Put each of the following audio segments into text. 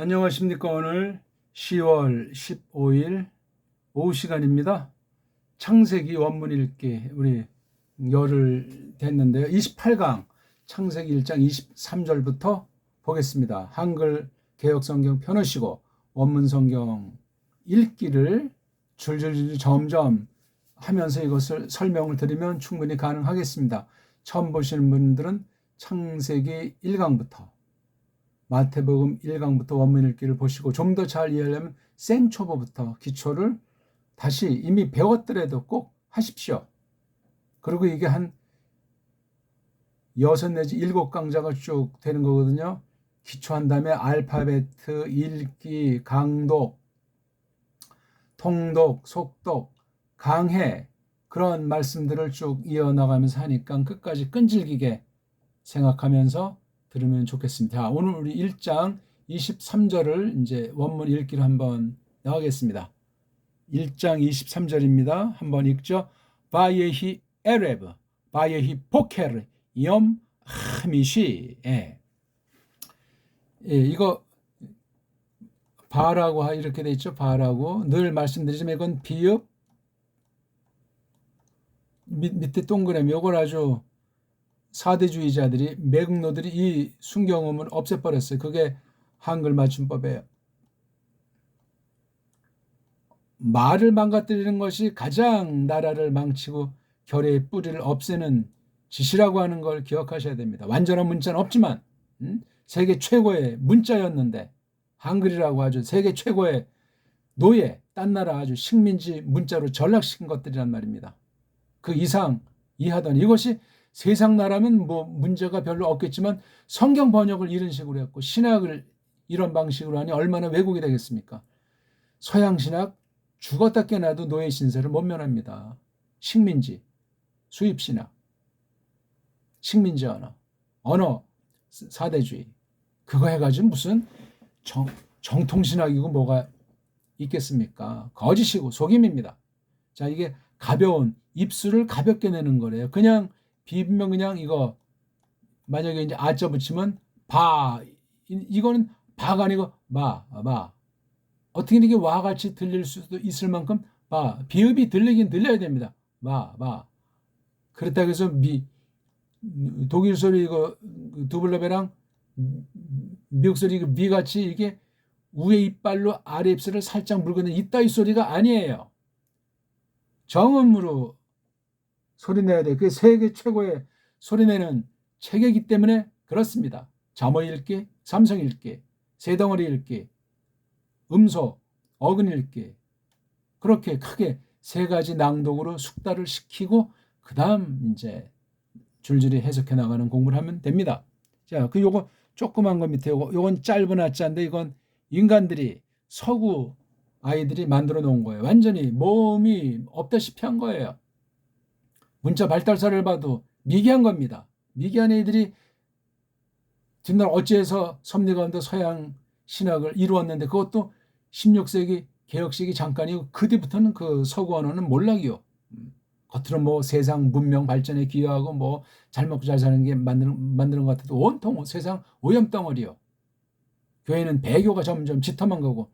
안녕하십니까. 오늘 10월 15일 오후 시간입니다. 창세기 원문 읽기 우리 열흘 됐는데요. 28강 창세기 1장 23절부터 보겠습니다. 한글 개역성경 펴놓으시고 원문 성경 읽기를 줄줄줄 점점 하면서 이것을 설명을 드리면 충분히 가능하겠습니다. 처음 보시는 분들은 창세기 1강부터 마태복음 1강부터 원문 읽기를 보시고 좀 더 잘 이해하려면 생초보부터 기초를 다시 이미 배웠더라도 꼭 하십시오. 그리고 이게 한 6 내지 7강자가 쭉 되는 거거든요. 기초한 다음에 알파벳, 읽기, 강독, 통독, 속독, 강해 그런 말씀들을 쭉 이어나가면서 하니까 끝까지 끈질기게 생각하면서 들으면 좋겠습니다. 자, 오늘 우리 1장 23절을 이제 원문 읽기를 한번 나가겠습니다. 1장 23절입니다. 한번 읽죠. 바예히 에레브, 바예히 포케르, 염 하미시. 이거 바라고 이렇게 돼 있죠. 바라고 늘 말씀드리지만 이건 비읍 밑에 동그라미 이걸 아주 사대주의자들이 매국노들이 이 순경음을 없애버렸어요. 그게 한글 맞춤법이에요. 말을 망가뜨리는 것이 가장 나라를 망치고 결의의 뿌리를 없애는 짓이라고 하는 걸 기억하셔야 됩니다. 완전한 문자는 없지만 세계 최고의 문자였는데 한글이라고 아주 세계 최고의 노예, 딴 나라 아주 식민지 문자로 전락시킨 것들이란 말입니다. 그 이상 이하던 이것이 세상 나라면 뭐 문제가 별로 없겠지만 성경 번역을 이런 식으로 했고 신학을 이런 방식으로 하니 얼마나 왜곡이 되겠습니까? 서양 신학 죽었다 깨나도 노예 신세를 못 면합니다. 식민지, 수입 신학, 식민지 언어 사대주의 그거 해가지고 무슨 정통신학이고 뭐가 있겠습니까? 거짓이고 속임입니다. 자, 이게 가벼운 입술을 가볍게 내는 거래요. 그냥 비비면 그냥 이거 만약에 이제 아자 붙이면 바 이거는 바가 아니고 마 어떻게 이게 와 같이 들릴 수도 있을 만큼 바 비읍이 들리긴 들려야 됩니다. 마 그렇다고 해서 독일 소리 이거 두블러베랑 미국 소리 이거 미 같이 이게 위에 이빨로 아래 입술을 살짝 물거는 이따위 소리가 아니에요. 정음으로 소리내야 돼. 그게 세계 최고의 소리내는 체계이기 때문에 그렇습니다. 잠어 읽기, 삼성 읽기, 세덩어리 읽기, 음소, 어근 읽기 그렇게 크게 세 가지 낭독으로 숙달을 시키고 그 다음 이제 줄줄이 해석해 나가는 공부를 하면 됩니다. 자, 그 요거 조그만 거 밑에 요건 짧은 하자인데 이건 인간들이 서구 아이들이 만들어 놓은 거예요. 완전히 몸이 없다시피 한 거예요. 문자 발달사를 봐도 미개한 겁니다. 미개한 애들이 뒷날 어찌해서 섭리 가운데 서양 신학을 이루었는데 그것도 16세기 개혁시기 잠깐이고 그 뒤부터는 그 서구 언어는 몰락이요. 겉으로 뭐 세상 문명 발전에 기여하고 뭐 잘 먹고 잘 사는 게 만드는 것 같아도 온통 세상 오염덩어리요. 교회는 배교가 점점 짙어만 가고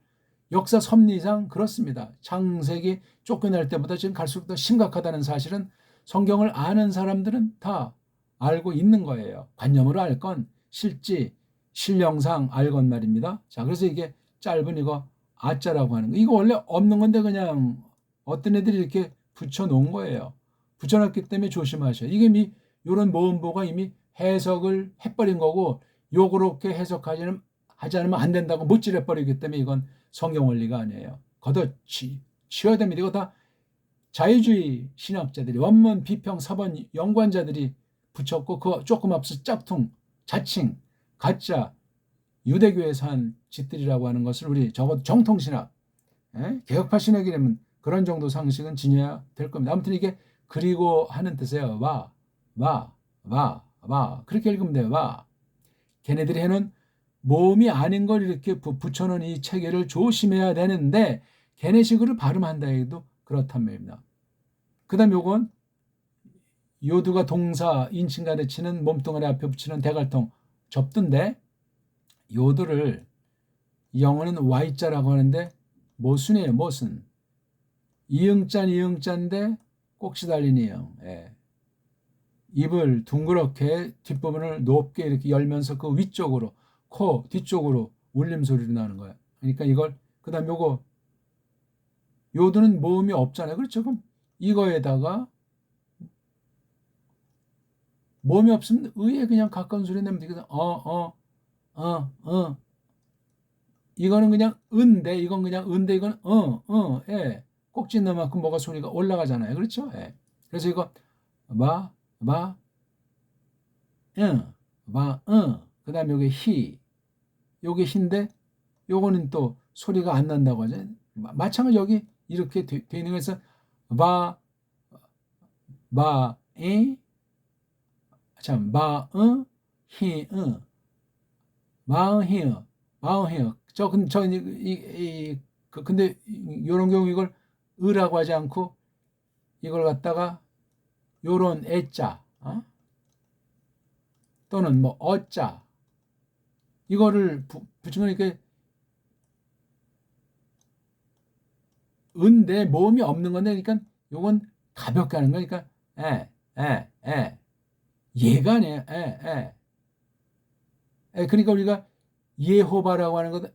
역사 섭리상 그렇습니다. 창세기 쫓겨날 때보다 지금 갈수록 더 심각하다는 사실은 성경을 아는 사람들은 다 알고 있는 거예요. 관념으로 알건 실지 신령상 알건 말입니다. 자, 그래서 이게 짧은 이거 아자라고 하는 거. 이거 원래 없는 건데 그냥 어떤 애들이 이렇게 붙여놓은 거예요. 붙여놨기 때문에 조심하셔요. 이게 이런 모음보가 이미 해석을 해버린 거고 요렇게 해석하지 않으면 안 된다고 못질해버리기 때문에 이건 성경 원리가 아니에요. 걷어 치워야 됩니다. 이거 다 자유주의 신학자들이 원문, 비평, 사본, 연구한자들이 붙였고 그 조금 앞서 짝퉁, 자칭, 가짜 유대교에서 한 짓들이라고 하는 것을 우리 적어도 정통신학, 개혁파 신학이라면 그런 정도 상식은 지녀야 될 겁니다. 아무튼 이게 그리고 하는 뜻이에요. 그렇게 읽으면 돼요. 걔네들이 해놓은 모음이 아닌 걸 이렇게 붙여놓은 이 체계를 조심해야 되는데 걔네식으로 발음한다 해도 그렇단 말입니다. 그 다음 요건 요두가 동사 인칭간에 치는 몸뚱아리 앞에 붙이는 대갈통 접두인데 요두를 영어는 Y자라고 하는데 모순이에요. 모순. 이응자인데 꼭지 달린 이응. 예. 입을 둥그렇게 뒷부분을 높게 이렇게 열면서 그 위쪽으로 코 뒤쪽으로 울림소리로 나는 거야. 그러니까 이걸 그다음 요거 요도는 모음이 없잖아요. 그렇죠? 그럼 이거에다가 모음이 없으면 의에 그냥 가까운 소리 내면 되거든. 이거는 그냥 은데 이건 그냥 은데 이건 예. 꼭지 넣은 만큼 뭐가 소리가 올라가잖아요. 그렇죠? 예. 그래서 이거 마, 마, 응, 마, 응. 그다음에 요게 히. 요게 히인데 요거는 또 소리가 안 난다고 하죠. 마찬가지 여기 이렇게 돼 있는 거에서 마, 마, 이, 참, 마, 히, 마, 히, 마, 히. 근데 요런 경우 이걸 으라고 하지 않고 이걸 갖다가 요런 애자, 또는 뭐 어자 이거를 붙이면 이렇게 은데 모음이 없는 건데 그러니까 요건 가볍게 하는 거니까 얘가 아니에요. 그러니까 우리가 예호바라고 하는 것도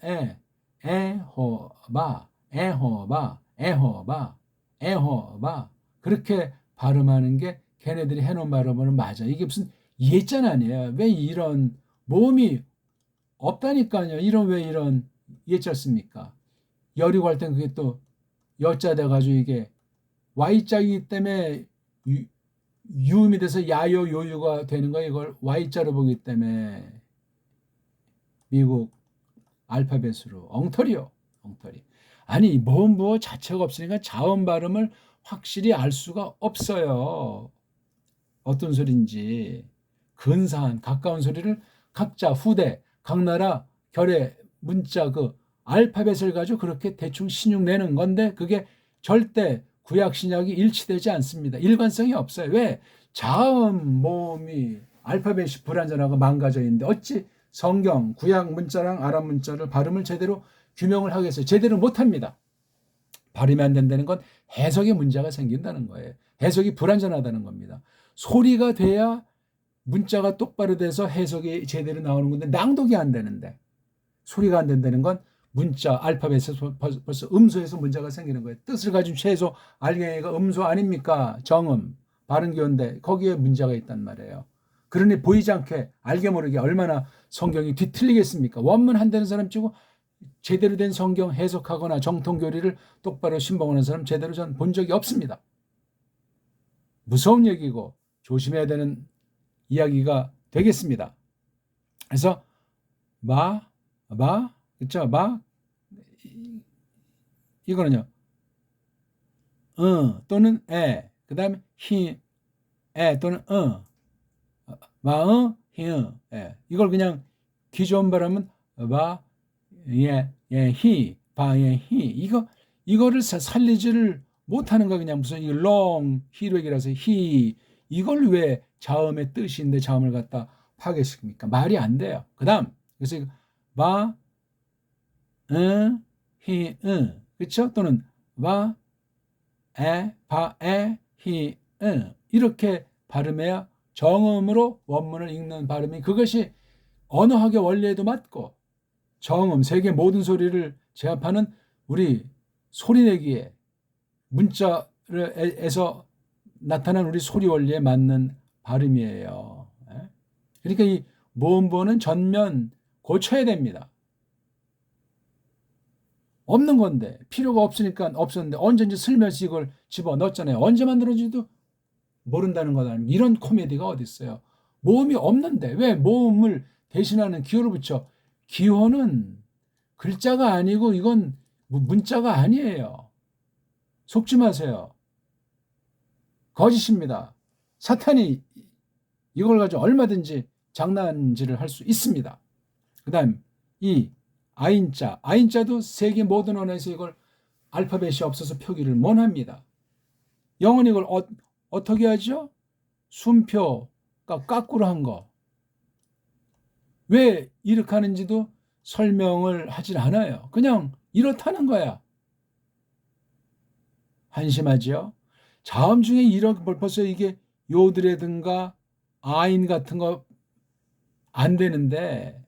에호바 에호바 에호바 에호바 그렇게 발음하는 게 걔네들이 해놓은 발음은 맞아. 이게 무슨 예자는 아니에요. 왜 이런 모음이 없다니까요. 이런 왜 이런 예자 씁니까? 여리고 할 땐 그게 또 여자 돼가지고 이게 Y자이기 때문에 유음이 돼서 야요 요유가 되는 거 이걸 Y자로 보기 때문에 미국 알파벳으로 엉터리요. 엉터리. 아니 모음부호 자체가 없으니까 자음 발음을 확실히 알 수가 없어요. 어떤 소리인지 근사한 가까운 소리를 각자 후대 각 나라 결의 문자 그 알파벳을 가지고 그렇게 대충 신용 내는 건데 그게 절대 구약 신약이 일치되지 않습니다. 일관성이 없어요. 왜? 자음 모음이 알파벳이 불완전하고 망가져 있는데 어찌 성경 구약 문자랑 아랍 문자를 발음을 제대로 규명을 하겠어요. 제대로 못합니다. 발음이 안 된다는 건 해석에 문제가 생긴다는 거예요. 해석이 불완전하다는 겁니다. 소리가 돼야 문자가 똑바로 돼서 해석이 제대로 나오는 건데 낭독이 안 되는데 소리가 안 된다는 건 문자 알파벳에서 벌써 음소에서 문제가 생기는 거예요. 뜻을 가진 최소 알갱이가 음소 아닙니까? 정음 발음 교인데 거기에 문제가 있단 말이에요. 그러니 보이지 않게 알게 모르게 얼마나 성경이 뒤틀리겠습니까? 원문 안 되는 사람 치고 제대로 된 성경 해석하거나 정통교리를 똑바로 신봉하는 사람 제대로 전 본 적이 없습니다. 무서운 얘기고 조심해야 되는 이야기가 되겠습니다. 그래서 그렇죠? 이거는요. 또는 그다음에 또는 이걸 그냥 기존 발음은 이거를 살리지를 못하는 거 그냥 무슨 히로기라서 이걸 왜 자음의 뜻인데 자음을 갖다 파괴시킵니까? 말이 안 돼요. 그다음 그래서 그렇죠? 또는 이렇게 발음해야 정음으로 원문을 읽는 발음이 그것이 언어학의 원리에도 맞고 정음 세계 모든 소리를 제압하는 우리 소리내기에 문자에서 나타난 우리 소리 원리에 맞는 발음이에요. 그러니까 이 모음부호는 전면 고쳐야 됩니다. 없는 건데 필요가 없으니까 없었는데 언제든지 슬며시 이걸 집어넣었잖아요. 언제 만들어지도 모른다는 거다. 이런 코미디가 어디 있어요. 모음이 없는데 왜 모음을 대신하는 기호를 붙여. 기호는 글자가 아니고 이건 문자가 아니에요. 속지 마세요. 거짓입니다. 사탄이 이걸 가지고 얼마든지 장난질을 할 수 있습니다. 그 다음 이 아인자도 세계 모든 언어에서 이걸 알파벳이 없어서 표기를 못합니다. 영어는 이걸 어떻게 하죠? 순표가 거꾸로 한 거. 왜 이렇게 하는지도 설명을 하질 않아요. 그냥 이렇다는 거야. 한심하지요? 자음 중에 이런 벌써 이게 요드라든가 아인 같은 거 안 되는데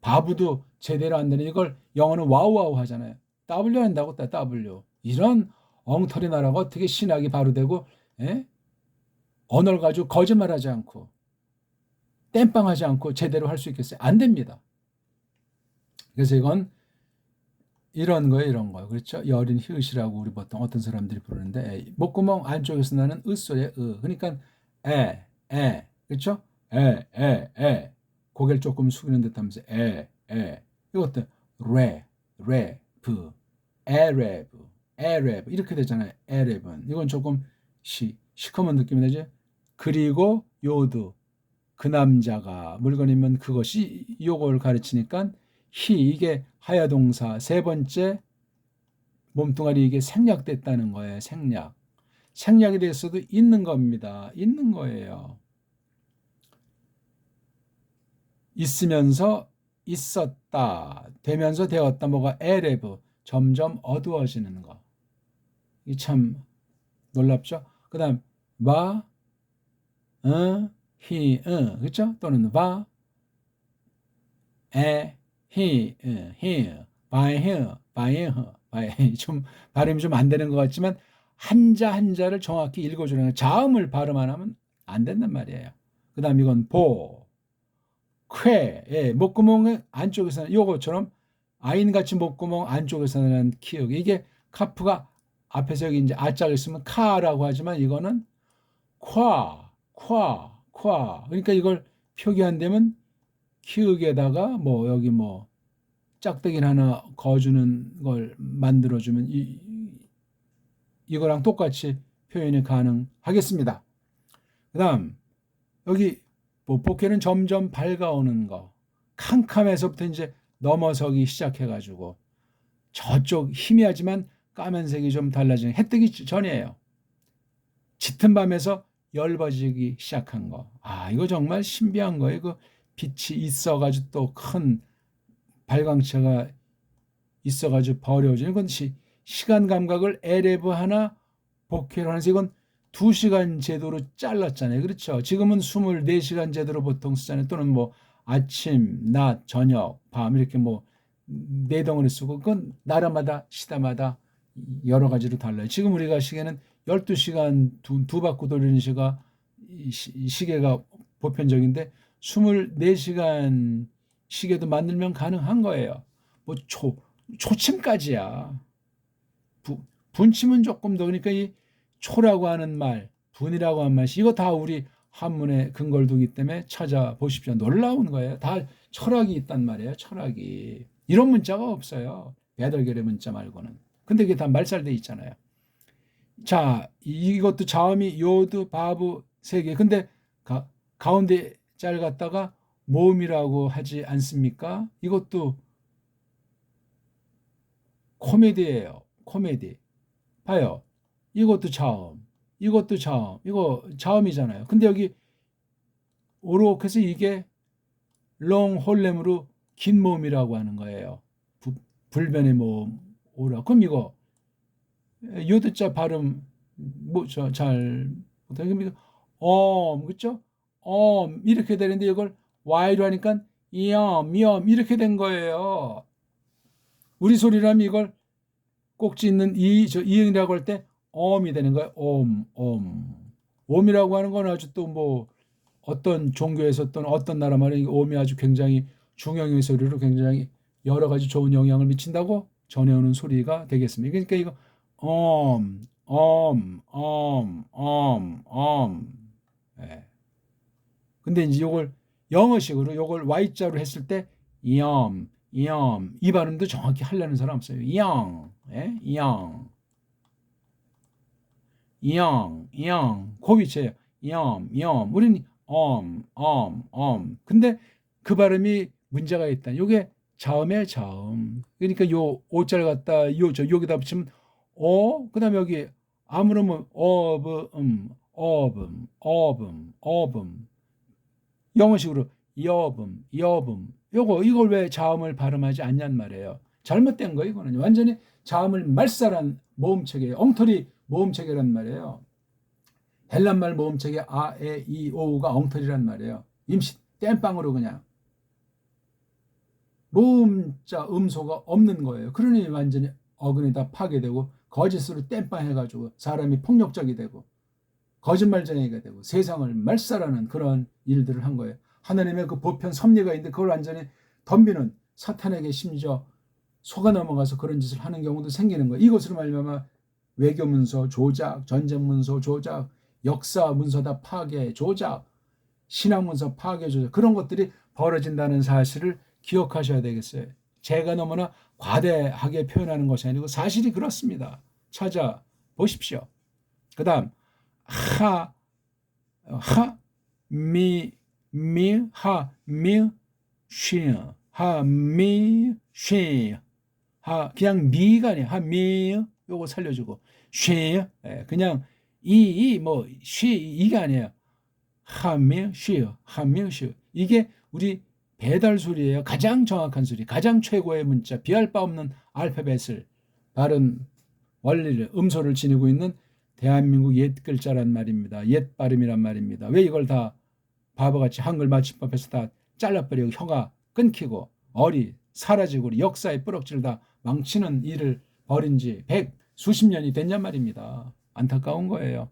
바브도 제대로 안 되는 이걸 영어는 와우와우 하잖아요. W 한다고 W. 이런 엉터리 나라가 어떻게 신학이 바로 되고 예? 언어를 가지고 거짓말하지 않고 땜빵하지 않고 제대로 할 수 있겠어요? 안 됩니다. 그래서 이건 이런 거예요, 이런 거. 그렇죠? 여린 히읗이라고 우리 보통 어떤 사람들이 부르는데 목구멍 안쪽에서 나는 으소리에 그러니까 그렇죠? 고개를 조금 숙이는 듯하면서 이것도 에레브 이렇게 되잖아요. 에레브는 이건 조금 시커먼 느낌이 나죠. 그리고 요드 그 남자가 물건이면 그것이 요걸 가르치니까 이게 하야동사 세 번째 몸뚱아리 이게 생략됐다는 거예요. 생략이 됐어도 있는 겁니다. 있는 거예요. 있으면서 있었다. 되면서 되었다. 뭐가 에레브 점점 어두워지는 거. 이 참 놀랍죠? 그 다음 바, 히, 그렇죠? 또는 바, 히, 좀 발음이 좀 안 되는 것 같지만 한자 한자를 정확히 읽어주는 거예요. 자음을 발음 안 하면 안 된단 말이에요. 그 다음 이건 목구멍 안쪽에서는 요거처럼 아인같이 목구멍 안쪽에서는 키읔 이게 카프가 앞에서 여기 이제 아자가 있으면 카라고 하지만 이거는 그러니까 이걸 표기한다면 키읔에다가 뭐 여기 뭐 짝대기를 하나 거주는 걸 만들어주면 이거랑 똑같이 표현이 가능하겠습니다. 그 다음 여기 뭐 복회는 점점 밝아오는 거 캄캄해서부터 이제 넘어서기 시작해가지고 저쪽 희미하지만 까만색이 좀 달라지는 해 뜨기 전이에요. 짙은 밤에서 엷어지기 시작한 거. 이거 정말 신비한 거예요. 그 빛이 있어가지고 또 큰 발광체가 있어가지고 버려지는 건 시간 감각을 에레브 하나 복회로 하면서 이건 2시간 제도로 잘랐잖아요. 그렇죠? 지금은 24시간 제도로 보통 쓰잖아요. 또는 뭐 아침, 낮, 저녁, 밤 이렇게 뭐 네 덩어리 쓰고 그건 나라마다 시대마다 여러 가지로 달라요. 지금 우리가 시계는 12시간 두 바퀴 돌리는 시계가 보편적인데 24시간 시계도 만들면 가능한 거예요. 뭐 초침까지야. 분침은 조금 더 그러니까 이 초라고 하는 말, 분이라고 하는 말 이거 다 우리 한문에 근거를 두기 때문에 찾아보십시오. 놀라운 거예요. 다 철학이 있단 말이에요. 철학이. 이런 문자가 없어요. 배달결의 문자 말고는. 근데 이게 다 말살돼 있잖아요. 자, 이것도 자음이 요드, 바브 세 개. 근데 가운데 짤 갖다가 모음이라고 하지 않습니까? 이것도 코미디예요. 코미디. 봐요. 이것도 자음. 이것도 자음. 이거 자음이잖아요. 근데 여기 오록해서 이게 롱홀렘으로 긴 모음이라고 하는 거예요. 불변의 모음 오라. 그럼 이거 요드자 발음 잘 못하게 그렇죠? 이렇게 되는데 이걸 Y로 하니까 미엄 이렇게 된 거예요. 우리 소리라면 이걸 꼭지 있는 이응이라고 할 때 이 되는 거예요. 옴이라고 하는 건 아주 또 뭐 어떤 종교에서 또는 어떤 나라 말에 옴이 아주 굉장히 중형의 소리로 굉장히 여러 가지 좋은 영향을 미친다고 전해오는 소리가 되겠습니다. 그러니까 이거 예. 근데 이제 요걸 영어식으로 요걸 Y자로 했을 때 이 발음도 정확히 하려는 사람 없어요. 고비체예요. 우리는 근데 그 발음이 문제가 있다. 요게 자음의 자음. 그러니까 요 오자를 갖다 여기다 붙이면 그다음에 여기 아무르면 영어식으로 여음 이걸 왜 자음을 발음하지 않냔 말이에요. 잘못된 거 이거는 완전히 자음을 말살한 모음체계예요. 엉터리 모음체계란 말이에요. 헬란말 모음체계 아, 에, 이, 오가 엉터리란 말이에요. 임시 땜빵으로 그냥 모음자 음소가 없는 거예요. 그러니 완전히 어근이 다 파괴되고 거짓으로 땜빵 해가지고 사람이 폭력적이 되고 거짓말쟁이가 되고 세상을 말살하는 그런 일들을 한 거예요. 하나님의 그 보편 섭리가 있는데 그걸 완전히 덤비는 사탄에게 심지어 속아 넘어가서 그런 짓을 하는 경우도 생기는 거예요. 이것으로 말미암아 외교 문서 조작, 전쟁 문서 조작, 역사 문서 다 파괴 조작, 신앙 문서 파괴 조작, 그런 것들이 벌어진다는 사실을 기억하셔야 되겠어요. 제가 너무나 과대하게 표현하는 것이 아니고 사실이 그렇습니다. 찾아보십시오. 그 다음 미, 하, 미, 쉬, 그냥 미가 아니에요. 미, 요거 살려주고, 쉬, 그냥 이가 아니에요. 쉬. 이게 우리 배달 소리예요. 가장 정확한 소리, 가장 최고의 문자, 비할 바 없는 알파벳을 바른 원리를, 음소를 지니고 있는 대한민국 옛 글자란 말입니다. 옛 발음이란 말입니다. 왜 이걸 다 바보같이 한글 맞춤법에서 다 잘라버리고 혀가 끊기고 얼이 사라지고 역사의 뿌럭지를 다 망치는 일을 벌인 지 수십 년이 됐냔 말입니다. 안타까운 거예요.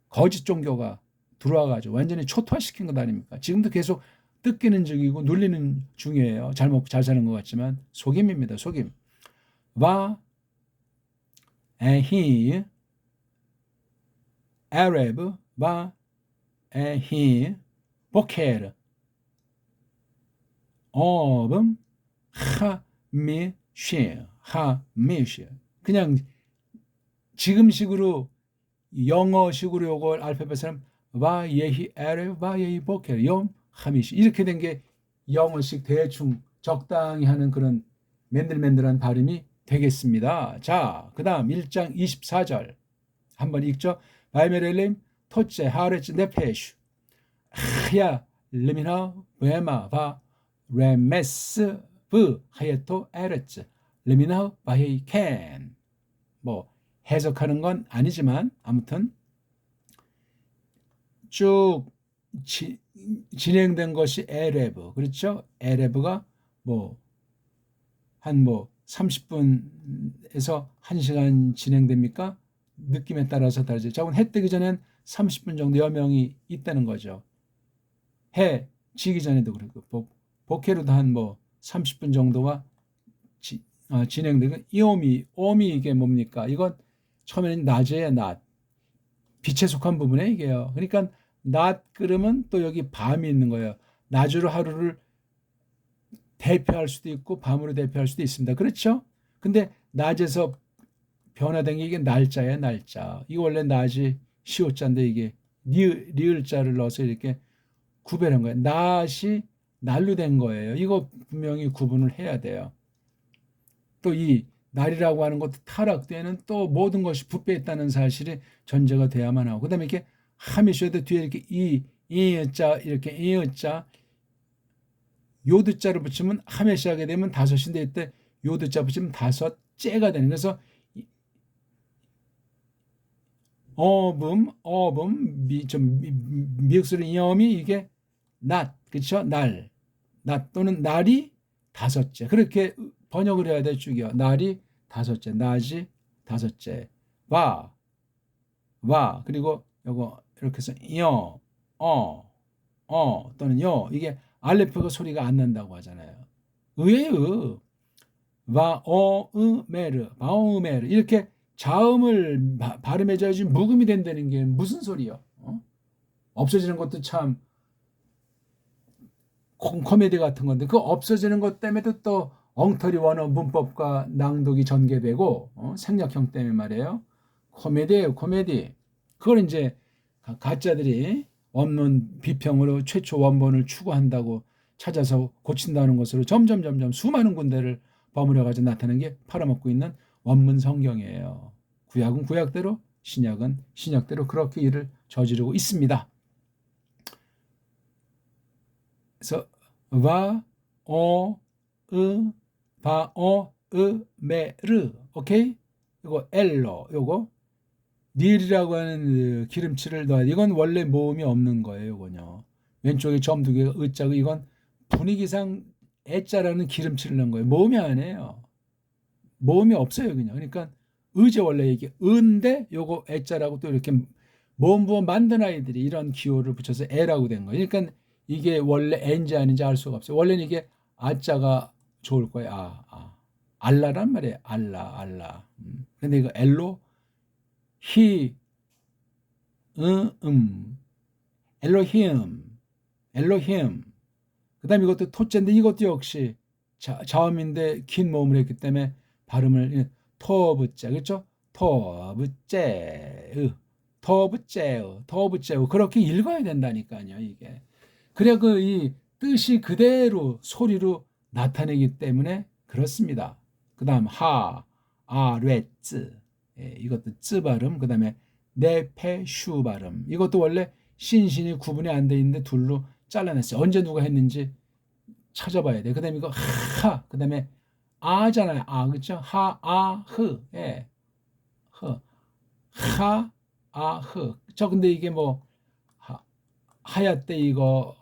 거짓 종교가 들어와가지고 완전히 초토화시킨 것 아닙니까? 지금도 계속 뜯기는 중이고 눌리는 중이에요. 잘 먹고 잘 사는 것 같지만 속임입니다. 속임. 와, 에히, 아랍, 와, 에히, 보케르, 어범, 하미쉬. 그냥 지금식으로 영어식으로 요걸 알파벳은 와 예히 아랍 와 예히 보케르 욤 하미쉬 이렇게 된 게 영어식 대충 적당히 하는 그런 맨들맨들한 발음이 되겠습니다. 자, 그 다음 1장 24절 한번 읽죠. 바이메렐림 토째 하레츠 네페슈 하야 르미나 베마 바 레메스 브 하예토 에레츠 르미나 바헤이 캔. 뭐 해석하는 건 아니지만 아무튼 쭉 진행된 것이 에레브, 그렇죠? 에레브가 한 30분에서 1시간 진행됩니까? 느낌에 따라서 다르죠. 자, 해 뜨기 전엔 30분 정도 여명이 있다는 거죠. 해 지기 전에도 그렇고 복해로도 한 30분 정도가 진행되고 오미 이게 뭡니까? 이건 처음에는 낮이에요. 낮. 빛에 속한 부분에 이게요. 그러니까 낮 그러면 또 여기 밤이 있는 거예요. 낮으로 하루를 대표할 수도 있고 밤으로 대표할 수도 있습니다. 그렇죠? 근데 낮에서 변화된 게 이게 날짜예요. 날짜. 이거 원래 낮이 시옷자인데 이게 리을자를 넣어서 이렇게 구별한 거예요. 낮이 날로 된 거예요. 이거 분명히 구분을 해야 돼요. 또 이 날이라고 하는 것도 타락되는 또 모든 것이 부패했다는 사실이 전제가 돼야만 하고, 그 다음에 이렇게 하미쇼도 뒤에 이렇게 이자 이렇게 이자 요드자를 붙이면 하메시 하게 되면 다섯인데 이때 요드자 붙이면 다섯째가 되는. 그래서 미역소리 이음이 이게 낮, 그렇죠? 낮 또는 날이 다섯째, 그렇게 번역을 해야 될 줄이요. 날이 다섯째, 낮이 다섯째, 와 그리고 요거 이렇게 해서 또는 요, 이게 알레프가 소리가 안 난다고 하잖아요. 의외의 바오메르 이렇게 자음을 발음해줘야지 묵음이 된다는 게 무슨 소리요? 없어지는 것도 참 코미디 같은 건데 그 없어지는 것 때문에도 또 엉터리 원어 문법과 낭독이 전개되고 생략형 때문에 말이에요. 코미디예요. 코미디. 그걸 이제 가짜들이 없는 비평으로 최초 원본을 추구한다고 찾아서 고친다는 것으로 점점 수많은 군데를 버무려가지고 나타나는 게 팔아먹고 있는 원문 성경이에요. 구약은 구약대로, 신약은 신약대로 그렇게 일을 저지르고 있습니다. 그래서 어, 으, 바, 메, 르. 오케이? 이거 엘러, 요거. 닐이라고 하는 그 기름칠을 넣어야 돼. 이건 원래 모음이 없는 거예요, 이거요. 왼쪽에 점 두 개가 으자고 이건 분위기상 애자라는 기름칠을 넣은 거예요. 모음이 아니에요. 모음이 없어요, 그냥. 그러니까 의제 원래 이게 은데 요거 애자라고 또 이렇게 모음 부어 만든 아이들이 이런 기호를 붙여서 애라고 된 거예요. 그러니까 이게 원래 애인지 아닌지 알 수가 없어요. 원래는 이게 아자가 좋을 거예요. 알라란 말이에요. 알라. 근데 이거 엘로 히 엘로힘. 그다음에 이것도 토자인데 이것도 역시 자음인데 긴 모음을 했기 때문에 발음을 토부자, 그렇죠? 토부제으 그렇게 읽어야 된다니까요, 이게. 그래 그 이 뜻이 그대로 소리로 나타내기 때문에 그렇습니다. 그다음 레쯔. 이것도 쯔 발음. 그다음에 네페슈 발음. 이것도 원래 신신이 구분이 안 돼 있는데 둘로 잘라냈어요. 언제 누가 했는지 찾아봐야 돼. 그다음에 이거 그다음에 아잖아요. 그렇죠? 흐. 예. 흐. 흐. 근데 이게 뭐 하얗대 이거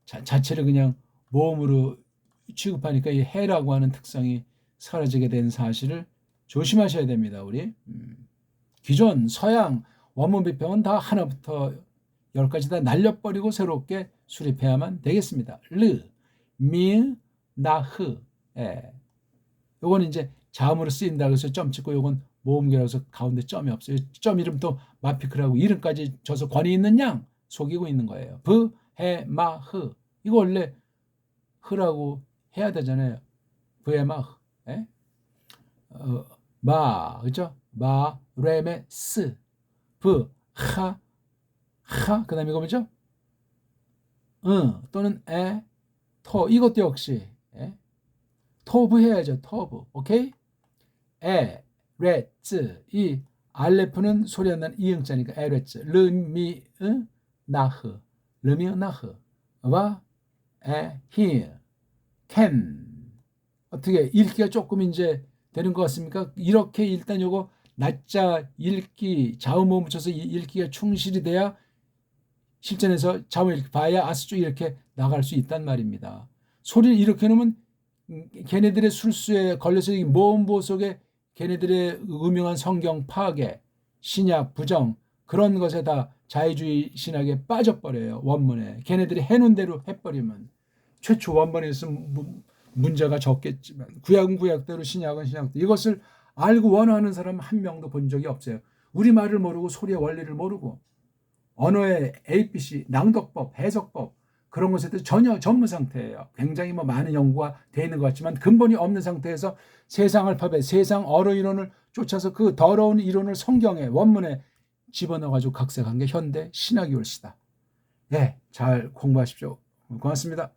자체를 그냥 모음으로 취급하니까 이 해라고 하는 특성이 사라지게 된 사실을 조심하셔야 됩니다. 우리 기존 서양 원문 비평은 다 하나부터 10까지 다 날려버리고 새롭게 수립해야만 되겠습니다. 르, 미, 나흐. 요건 이제 자음으로 쓰인다 그래서 점 찍고 요건 모음계라서 가운데 점이 없어요. 점 이름도 마피크라고 이름까지 줘서 권위 있는 양 속이고 있는 거예요. 브, 해, 마, 흐. 이거 원래 흐라고 해야 되잖아요. 브에 마, 흐. 그죠? 마, 레메, 스. 브, 그다음에 이거 뭐죠? 또는 토. 이것도 역시 토브 해야죠. 토브. 오케이? 레츠. 이 알레프는 소리 안 나는 이응자니까 레츠. 르미 나흐. 와 히 캔. 어떻게 읽기가 조금 이제 되는 것 같습니까? 이렇게 일단 요거 낮자 읽기 자음모음 붙여서 읽기가 충실이 돼야 실전에서 자음을 이렇게 봐야 아스쪽 이렇게 나갈 수 있단 말입니다. 소리를 이렇게 놓으면 걔네들의 술수에 걸려서 모음보 속에 걔네들의 음흉한 성경 파괴, 신약 부정 그런 것에 다 자유주의 신학에 빠져버려요. 원문에. 걔네들이 해놓은 대로 해버리면 최초 원문에서 문제가 적겠지만 구약은 구약대로 신약은 신약대로 이것을 알고 원하는 사람 한 명도 본 적이 없어요. 우리말을 모르고 소리의 원리를 모르고 언어의 ABC, 낭독법, 해석법 그런 것에 대해서 전혀 전무 상태예요. 굉장히 많은 연구가 되어 있는 것 같지만 근본이 없는 상태에서 세상 알파벳, 세상 언어 이론을 쫓아서 그 더러운 이론을 성경에 원문에 집어넣어가지고 각색한 게 현대 신학이 올시다. 잘 공부하십시오. 고맙습니다.